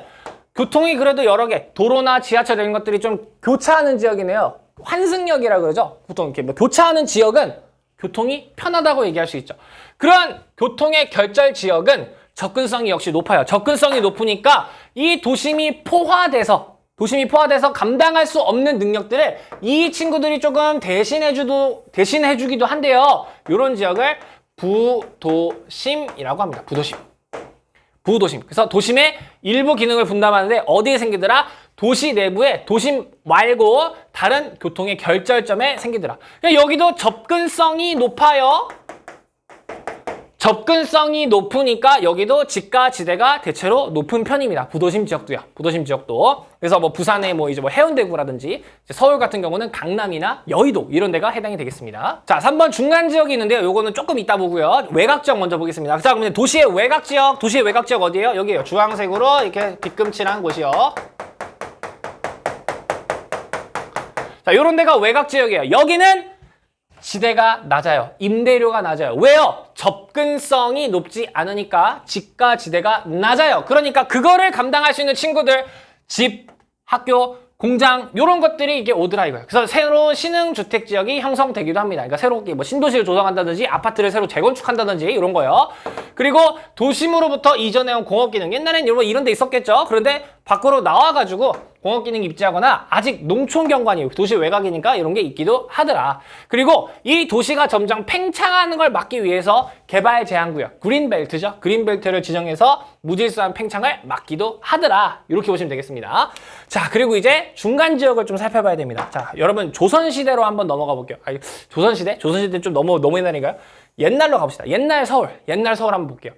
교통이 그래도 여러 개, 도로나 지하철 이런 것들이 좀 교차하는 지역이네요. 환승역이라고 그러죠. 보통 이렇게 뭐 교차하는 지역은 교통이 편하다고 얘기할 수 있죠. 그런 교통의 결절 지역은 접근성이 역시 높아요. 접근성이 높으니까 이 도심이 포화돼서 감당할 수 없는 능력들을 이 친구들이 조금 대신해주기도 한데요. 이런 지역을 부도심이라고 합니다. 부도심. 부도심. 그래서 도심의 일부 기능을 분담하는데 어디에 생기더라? 도시 내부에 도심 말고 다른 교통의 결절점에 생기더라. 그러니까 여기도 접근성이 높아요. 접근성이 높으니까 여기도 지가 지대가 대체로 높은 편입니다. 부도심 지역도요. 부도심 지역도. 그래서 뭐 부산의 뭐 이제 뭐 해운대구라든지 서울 같은 경우는 강남이나 여의도 이런 데가 해당이 되겠습니다. 자, 3번 중간 지역이 있는데요. 요거는 조금 이따 보고요. 외곽 지역 먼저 보겠습니다. 자, 그러면 도시의 외곽 지역, 도시의 외곽 지역 어디예요? 여기에요. 주황색으로 이렇게 뒤꿈칠한 곳이요. 자, 요런 데가 외곽 지역이에요. 여기는 지대가 낮아요. 임대료가 낮아요. 왜요? 접근성이 높지 않으니까 지가 지대가 낮아요. 그러니까 그거를 감당할 수 있는 친구들, 집, 학교, 공장 이런 것들이 이게 오더라 이거예요. 그래서 새로운 신흥주택 지역이 형성되기도 합니다. 그러니까 새롭게 뭐 신도시를 조성한다든지 아파트를 새로 재건축한다든지 이런 거요. 그리고 도심으로부터 이전해온 공업기능, 옛날엔 이런 데 있었겠죠. 그런데 밖으로 나와가지고 공업기능 입지하거나 아직 농촌 경관이 도시 외곽이니까 이런 게 있기도 하더라. 그리고 이 도시가 점점 팽창하는 걸 막기 위해서 개발 제한구역, 그린벨트죠. 그린벨트를 지정해서 무질서한 팽창을 막기도 하더라. 이렇게 보시면 되겠습니다. 자, 그리고 이제 중간 지역을 좀 살펴봐야 됩니다. 자, 여러분 조선시대로 한번 넘어가 볼게요. 아니, 조선시대? 조선시대 좀 너무 옛날인가요? 옛날로 가봅시다. 옛날 서울 한번 볼게요.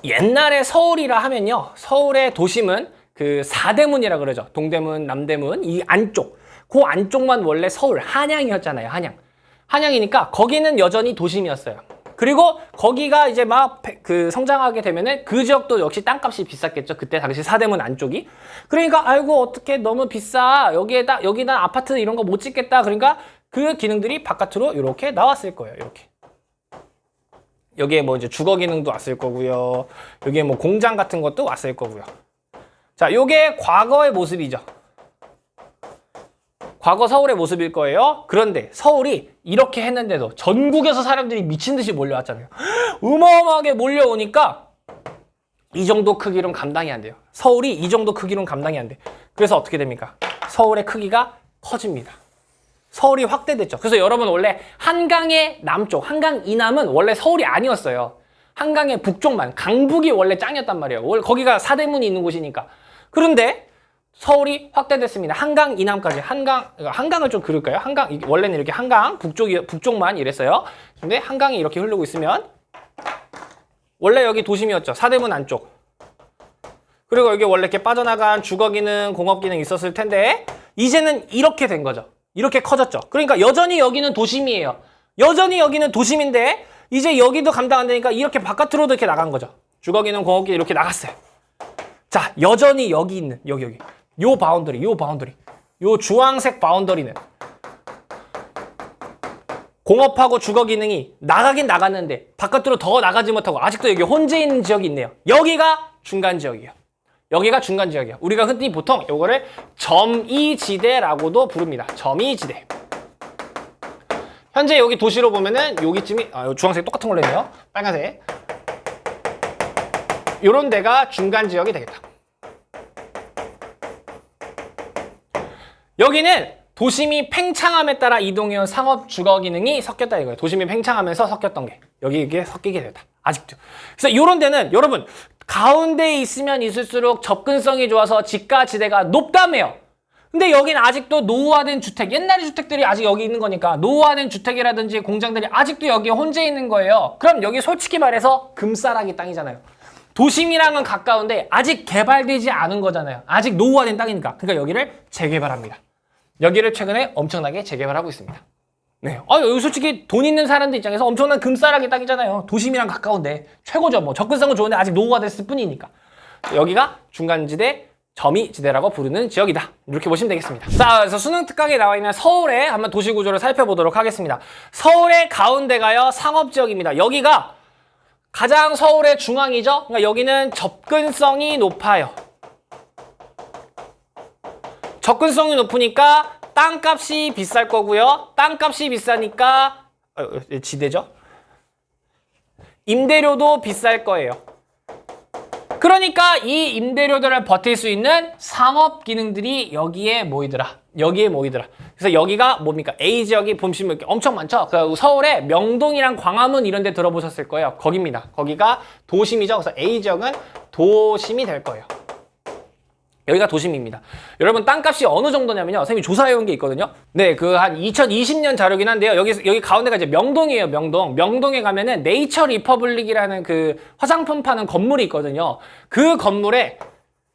옛날에 서울이라 하면요. 서울의 도심은 그 사대문이라 그러죠. 동대문, 남대문, 이 안쪽. 그 안쪽만 원래 서울, 한양이었잖아요. 한양이니까 거기는 여전히 도심이었어요. 그리고 거기가 이제 막 그 성장하게 되면은 그 지역도 역시 땅값이 비쌌겠죠. 그때 당시 사대문 안쪽이. 그러니까 아이고 어떻게 너무 비싸. 여기다 아파트 이런 거 못 짓겠다. 그러니까 그 기능들이 바깥으로 이렇게 나왔을 거예요. 이렇게. 여기에 뭐 이제 주거 기능도 왔을 거고요. 여기에 뭐 공장 같은 것도 왔을 거고요. 자, 요게 과거의 모습이죠. 과거 서울의 모습일 거예요. 그런데 서울이 이렇게 했는데도 전국에서 사람들이 미친 듯이 몰려왔잖아요. 어마어마하게 몰려오니까 이 정도 크기로는 감당이 안 돼요. 서울이 이 정도 크기로는 감당이 안 돼. 그래서 어떻게 됩니까? 서울의 크기가 커집니다. 서울이 확대됐죠. 그래서 여러분 원래 한강의 남쪽, 한강 이남은 원래 서울이 아니었어요. 한강의 북쪽만, 강북이 원래 짱이었단 말이에요. 원래 거기가 사대문이 있는 곳이니까. 그런데 서울이 확대됐습니다. 한강 이남까지. 한강을 좀 그릴까요? 한강, 원래는 이렇게 한강, 북쪽만 이랬어요. 근데 한강이 이렇게 흐르고 있으면 원래 여기 도심이었죠. 사대문 안쪽. 그리고 여기 원래 이렇게 빠져나간 주거 기능, 공업 기능 있었을 텐데 이제는 이렇게 된 거죠. 이렇게 커졌죠. 그러니까 여전히 여기는 도심이에요. 여전히 여기는 도심인데 이제 여기도 감당 안 되니까 이렇게 바깥으로도 이렇게 나간 거죠. 주거 기능, 공업 기능 이렇게 나갔어요. 자, 여전히 여기 있는 여기 요 바운더리 요 주황색 바운더리는 공업하고 주거 기능이 나가긴 나갔는데 바깥으로 더 나가지 못하고 아직도 여기 혼재 있는 지역이 있네요. 여기가 중간 지역이에요. 여기가 중간 지역이에요. 우리가 흔히 보통 요거를 점이지대라고도 부릅니다. 점이지대. 현재 여기 도시로 보면은 여기쯤이 주황색 똑같은 걸로 했네요. 빨간색. 요런 데가 중간 지역이 되겠다. 여기는 도심이 팽창함에 따라 이동해온 상업 주거 기능이 섞였다 이거예요. 도심이 팽창하면서 섞였던 게 여기 이게 섞이게 됐다. 아직도. 그래서 이런 데는 여러분 가운데에 있으면 있을수록 접근성이 좋아서 지가 지대가 높다며요. 근데 여기는 아직도 노후화된 주택, 옛날의 주택들이 아직 여기 있는 거니까 노후화된 주택이라든지 공장들이 아직도 여기에 혼재 있는 거예요. 그럼 여기 솔직히 말해서 금싸라기 땅이잖아요. 도심이랑은 가까운데 아직 개발되지 않은 거잖아요. 아직 노후화된 땅이니까. 그러니까 여기를 재개발합니다. 여기를 최근에 엄청나게 재개발하고 있습니다. 네. 여기 솔직히 돈 있는 사람들 입장에서 엄청난 금싸라기 땅이잖아요. 도심이랑 가까운데 최고죠. 뭐 접근성은 좋은데 아직 노후가 됐을 뿐이니까. 여기가 중간지대, 점이지대라고 부르는 지역이다. 이렇게 보시면 되겠습니다. 자, 그래서 수능 특강에 나와 있는 서울의 한번 도시 구조를 살펴보도록 하겠습니다. 서울의 가운데가요 상업지역입니다. 여기가 가장 서울의 중앙이죠. 그러니까 여기는 접근성이 높아요. 접근성이 높으니까 땅값이 비쌀 거고요. 땅값이 비싸니까 지대죠. 임대료도 비쌀 거예요. 그러니까 이 임대료들을 버틸 수 있는 상업 기능들이 여기에 모이더라. 여기에 모이더라. 그래서 여기가 뭡니까? A 지역이 보시면 엄청 많죠? 그 서울에 명동이랑 광화문 이런 데 들어보셨을 거예요. 거기입니다. 거기가 도심이죠. 그래서 A 지역은 도심이 될 거예요. 여기가 도심입니다. 여러분 땅값이 어느 정도냐면요. 선생님이 조사해온 게 있거든요. 네, 그 한 2020년 자료긴 한데요. 여기 가운데가 이제 명동이에요. 명동. 명동에 가면은 네이처 리퍼블릭이라는 그 화장품 파는 건물이 있거든요. 그 건물에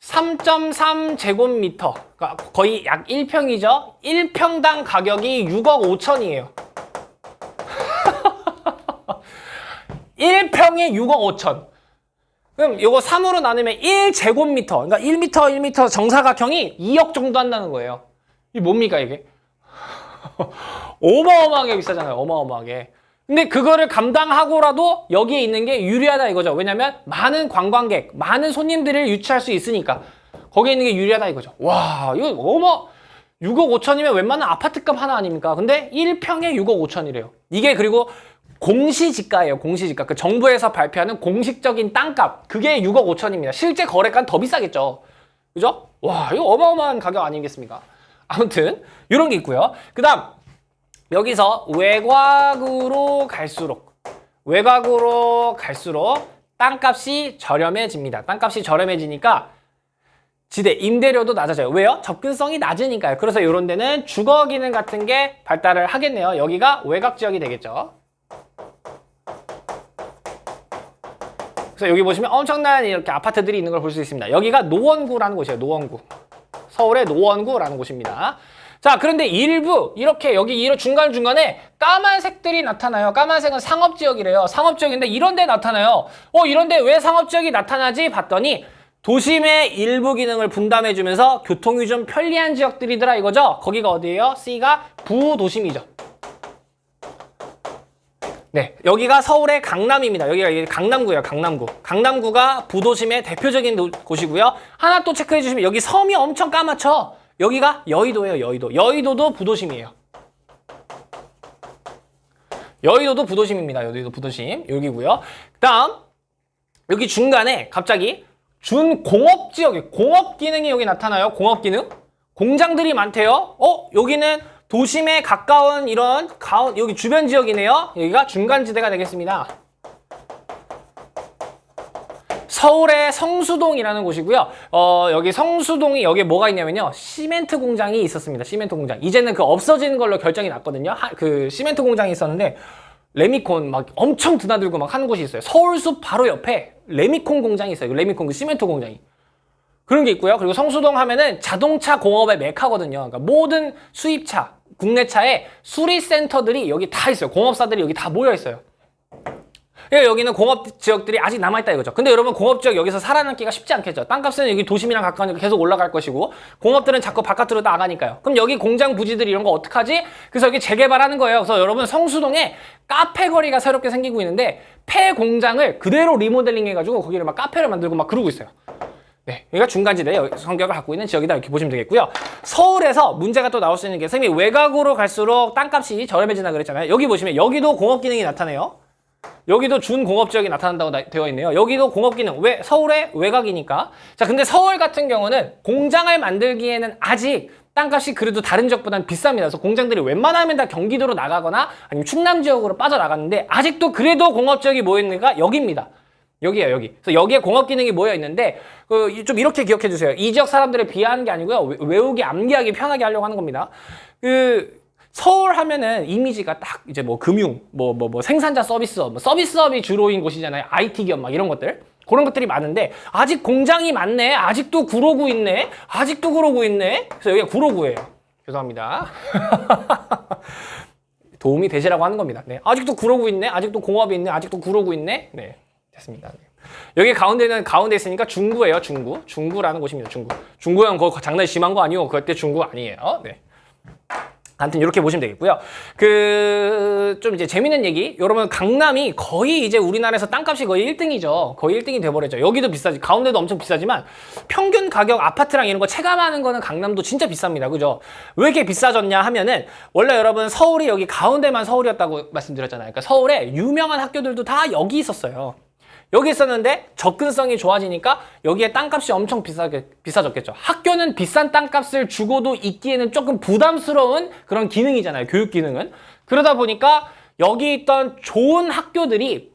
3.3제곱미터, 그러니까 거의 약 1평이죠. 1평당 가격이 6억 5천이에요. 1평에 6억 5천. 그럼 이거 3으로 나누면 1제곱미터, 그러니까 1m 정사각형이 2억 정도 한다는 거예요. 이게 뭡니까 이게? 어마어마하게 비싸잖아요. 어마어마하게. 근데 그거를 감당하고라도 여기에 있는 게 유리하다 이거죠. 왜냐면 많은 관광객, 많은 손님들을 유치할 수 있으니까 거기에 있는 게 유리하다 이거죠. 와, 이거 6억 5천이면 웬만한 아파트값 하나 아닙니까? 근데 1평에 6억 5천이래요. 이게 그리고 공시지가예요. 공시지가. 그 정부에서 발표하는 공식적인 땅값. 그게 6억 5천입니다. 실제 거래가는 더 비싸겠죠. 그죠? 와, 이거 어마어마한 가격 아니겠습니까? 아무튼 이런 게 있고요. 그 다음 여기서 외곽으로 갈수록 땅값이 저렴해집니다. 땅값이 저렴해지니까 지대 임대료도 낮아져요. 왜요? 접근성이 낮으니까요. 그래서 이런 데는 주거 기능 같은 게 발달을 하겠네요. 여기가 외곽 지역이 되겠죠. 그래서 여기 보시면 엄청난 이렇게 아파트들이 있는 걸 볼 수 있습니다. 여기가 노원구라는 곳이에요. 노원구. 서울의 노원구라는 곳입니다. 자, 그런데 일부 이렇게 여기 이런 중간중간에 까만색들이 나타나요. 까만색은 상업지역이래요. 상업지역인데 이런 데 나타나요. 이런 데 왜 상업지역이 나타나지? 봤더니 도심의 일부 기능을 분담해주면서 교통이 좀 편리한 지역들이더라 이거죠. 거기가 어디예요? C가 부도심이죠. 네, 여기가 서울의 강남입니다. 여기가 강남구예요. 강남구. 강남구가 부도심의 대표적인 곳이고요. 하나 또 체크해 주시면 여기 섬이 엄청 까맣죠? 여기가 여의도예요. 여의도. 여의도도 부도심이에요. 여의도도 부도심입니다. 여의도 부도심. 여기고요. 그다음 여기 중간에 갑자기 준공업지역에 공업 기능이 여기 나타나요. 공업 기능. 공장들이 많대요. 여기는 도심에 가까운 이런 여기 주변 지역이네요. 여기가 중간지대가 되겠습니다. 서울의 성수동이라는 곳이고요. 여기 성수동이 여기에 뭐가 있냐면요. 시멘트 공장이 있었습니다. 시멘트 공장. 이제는 그 없어지는 걸로 결정이 났거든요. 그 시멘트 공장이 있었는데 레미콘 막 엄청 드나들고 막 하는 곳이 있어요. 서울숲 바로 옆에 레미콘 공장이 있어요. 레미콘 그 시멘트 공장이. 그런 게 있고요. 그리고 성수동 하면은 자동차 공업의 메카거든요. 그러니까 모든 수입차, 국내차에 수리센터들이 여기 다 있어요. 공업사들이 여기 다 모여 있어요. 여기는 공업 지역들이 아직 남아있다 이거죠. 근데 여러분 공업 지역 여기서 살아남기가 쉽지 않겠죠. 땅값은 여기 도심이랑 가까우니까 계속 올라갈 것이고 공업들은 자꾸 바깥으로 나가니까요. 그럼 여기 공장 부지들 이런 거 어떡하지? 그래서 여기 재개발하는 거예요. 그래서 여러분 성수동에 카페 거리가 새롭게 생기고 있는데 폐 공장을 그대로 리모델링 해가지고 거기를 막 카페를 만들고 막 그러고 있어요. 네, 여기가 중간지대 성격을 갖고 있는 지역이다 이렇게 보시면 되겠고요. 서울에서 문제가 또 나올 수 있는 게 선생님이 외곽으로 갈수록 땅값이 저렴해진다 그랬잖아요. 여기 보시면 여기도 공업 기능이 나타나요. 여기도 준공업 지역이 나타난다고 되어 있네요. 여기도 공업 기능. 왜? 서울의 외곽이니까. 자, 근데 서울 같은 경우는 공장을 만들기에는 아직 땅값이 그래도 다른 지역보다는 비쌉니다. 그래서 공장들이 웬만하면 다 경기도로 나가거나 아니면 충남 지역으로 빠져나갔는데 아직도 그래도 공업 지역이 모여있는가? 여기입니다. 여기에요, 여기. 그래서 여기에 공업 기능이 모여 있는데 좀 이렇게 기억해 주세요. 이 지역 사람들을 비하하는 게 아니고요. 외우기, 암기하기 편하게 하려고 하는 겁니다. 서울 하면은 이미지가 딱 이제 뭐 금융, 뭐 생산자 서비스업, 서비스업이 주로인 곳이잖아요. IT 기업 막 이런 것들. 그런 것들이 많은데 아직 공장이 많네. 아직도 구로구 있네. 아직도 구로구 있네. 그래서 여기가 구로구예요. 죄송합니다. 도움이 되시라고 하는 겁니다. 네. 아직도 구로구 있네. 아직도 공업이 있네. 아직도 구로구 있네. 네. 됐습니다. 네. 여기 가운데 있으니까 중구예요. 중구라는 곳입니다. 중구형 그거 장난이 심한 거 아니고 그때 중구 아니에요. 네. 아무튼 이렇게 보시면 되겠고요. 좀 이제 재밌는 얘기. 여러분 강남이 거의 이제 우리나라에서 땅값이 거의 1등이죠. 거의 1등이 돼버렸죠. 여기도 비싸지. 가운데도 엄청 비싸지만 평균 가격 아파트랑 이런 거 체감하는 거는 강남도 진짜 비쌉니다. 그죠? 왜 이렇게 비싸졌냐 하면은 원래 여러분 서울이 여기 가운데만 서울이었다고 말씀드렸잖아요. 그러니까 서울에 유명한 학교들도 다 여기 있었어요. 여기 있었는데 접근성이 좋아지니까 여기에 땅값이 엄청 비싸졌겠죠. 학교는 비싼 땅값을 주고도 있기에는 조금 부담스러운 그런 기능이잖아요. 교육 기능은. 그러다 보니까 여기 있던 좋은 학교들이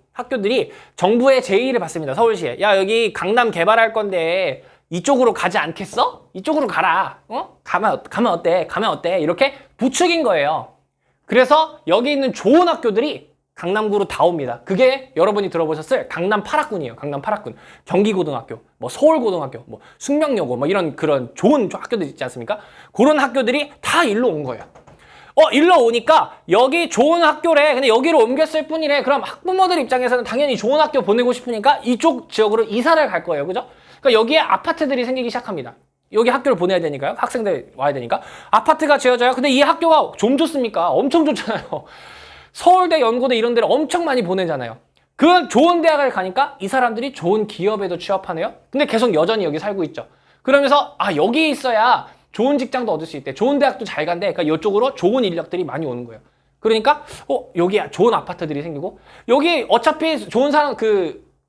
정부의 제의를 받습니다. 서울시에. 야, 여기 강남 개발할 건데 이쪽으로 가지 않겠어? 이쪽으로 가라. 가면 어때? 가면 어때? 이렇게 부추긴 거예요. 그래서 여기 있는 좋은 학교들이 강남구로 다 옵니다. 그게 여러분이 들어보셨을 강남 8학군이에요. 강남 8학군. 경기고등학교, 뭐 서울고등학교, 뭐 숙명여고, 뭐 이런 그런 좋은 학교들 있지 않습니까? 그런 학교들이 다 일로 온 거예요. 일로 오니까 여기 좋은 학교래. 근데 여기로 옮겼을 뿐이래. 그럼 학부모들 입장에서는 당연히 좋은 학교 보내고 싶으니까 이쪽 지역으로 이사를 갈 거예요. 그죠? 그러니까 여기에 아파트들이 생기기 시작합니다. 여기 학교를 보내야 되니까요. 학생들 와야 되니까. 아파트가 지어져요. 근데 이 학교가 좀 좋습니까? 엄청 좋잖아요. 서울대, 연고대 이런 데를 엄청 많이 보내잖아요. 그 좋은 대학을 가니까 이 사람들이 좋은 기업에도 취업하네요. 근데 계속 여전히 여기 살고 있죠. 그러면서 여기 있어야 좋은 직장도 얻을 수 있대. 좋은 대학도 잘 간대. 그러니까 이쪽으로 좋은 인력들이 많이 오는 거예요. 그러니까 여기 좋은 아파트들이 생기고 여기 어차피 좋은 사람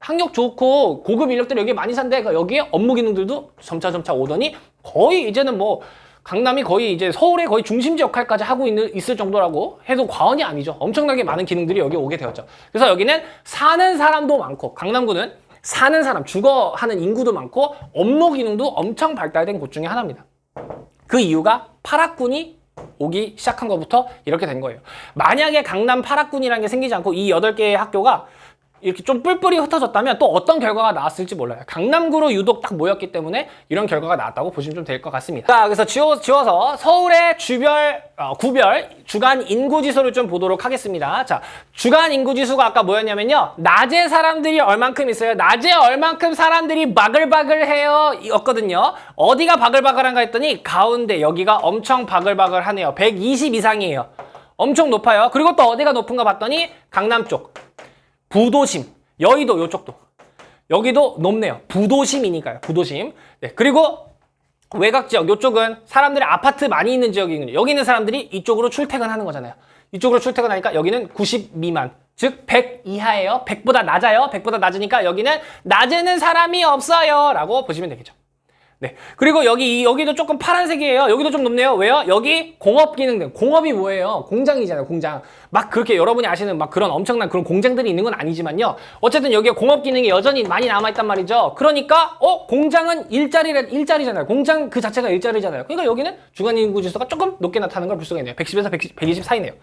학력 좋고 고급 인력들이 여기 많이 산대. 그러니까 여기에 업무 기능들도 점차 오더니 거의 이제는 뭐 강남이 거의 이제 서울의 거의 중심지 역할까지 하고 있을 정도라고 해도 과언이 아니죠. 엄청나게 많은 기능들이 여기 오게 되었죠. 그래서 여기는 사는 사람도 많고 강남구는 사는 사람, 주거하는 인구도 많고 업무 기능도 엄청 발달된 곳 중에 하나입니다. 그 이유가 8학군이 오기 시작한 것부터 이렇게 된 거예요. 만약에 강남 8학군이라는 게 생기지 않고 이 8개의 학교가 이렇게 좀 뿔뿔이 흩어졌다면 또 어떤 결과가 나왔을지 몰라요. 강남구로 유독 딱 모였기 때문에 이런 결과가 나왔다고 보시면 좀 될 것 같습니다. 자, 그래서 지워서 서울의 구별 주간 인구지수를 좀 보도록 하겠습니다. 자, 주간 인구지수가 아까 뭐였냐면요. 낮에 사람들이 얼만큼 있어요. 낮에 얼만큼 사람들이 바글바글해요. 였거든요. 어디가 바글바글한가 했더니 가운데 여기가 엄청 바글바글하네요. 120 이상이에요. 엄청 높아요. 그리고 또 어디가 높은가 봤더니 강남 쪽. 부도심, 여의도 요쪽도 여기도 높네요. 부도심이니까요. 부도심. 네, 그리고 외곽 지역 요쪽은 사람들이 아파트 많이 있는 지역이거든요. 여기 있는 사람들이 이쪽으로 출퇴근하는 거잖아요. 이쪽으로 출퇴근하니까 여기는 90 미만, 즉 100 이하예요. 100보다 낮아요. 100보다 낮으니까 여기는 낮에는 사람이 없어요 라고 보시면 되겠죠. 네. 그리고 여기도 조금 파란색이에요. 여기도 좀 높네요. 왜요? 여기 공업 기능들. 공업이 뭐예요? 공장이잖아요, 공장. 막 그렇게 여러분이 아시는 막 그런 엄청난 그런 공장들이 있는 건 아니지만요. 어쨌든 여기에 공업 기능이 여전히 많이 남아있단 말이죠. 그러니까, 공장은 일자리잖아요. 공장 그 자체가 일자리잖아요. 그러니까 여기는 주간 인구 지수가 조금 높게 나타나는 걸 볼 수가 있네요. 110에서 120 사이네요.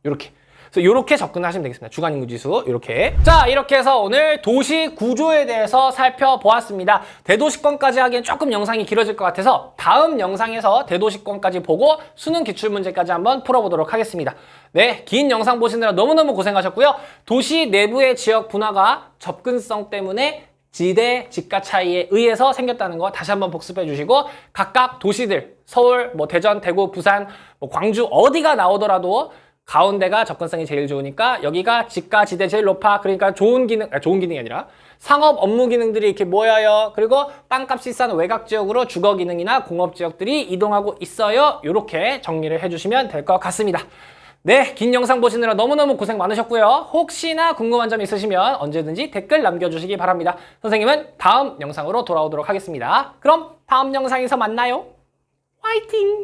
요렇게. 그래서 이렇게 접근하시면 되겠습니다. 주간 인구 지수 이렇게. 자, 이렇게 해서 오늘 도시 구조에 대해서 살펴보았습니다. 대도시권까지 하기엔 조금 영상이 길어질 것 같아서 다음 영상에서 대도시권까지 보고 수능 기출 문제까지 한번 풀어보도록 하겠습니다. 네, 긴 영상 보시느라 너무너무 고생하셨고요. 도시 내부의 지역 분화가 접근성 때문에 지대, 지가 차이에 의해서 생겼다는 거 다시 한번 복습해 주시고 각각 도시들, 서울, 대전, 대구, 부산, 광주 어디가 나오더라도 가운데가 접근성이 제일 좋으니까 여기가 지가, 지대 제일 높아. 그러니까 좋은 기능이 아니라 상업 업무 기능들이 이렇게 모여요. 그리고 땅값이 싼 외곽 지역으로 주거 기능이나 공업 지역들이 이동하고 있어요. 이렇게 정리를 해주시면 될 것 같습니다. 네, 긴 영상 보시느라 너무너무 고생 많으셨고요. 혹시나 궁금한 점 있으시면 언제든지 댓글 남겨주시기 바랍니다. 선생님은 다음 영상으로 돌아오도록 하겠습니다. 그럼 다음 영상에서 만나요. 화이팅!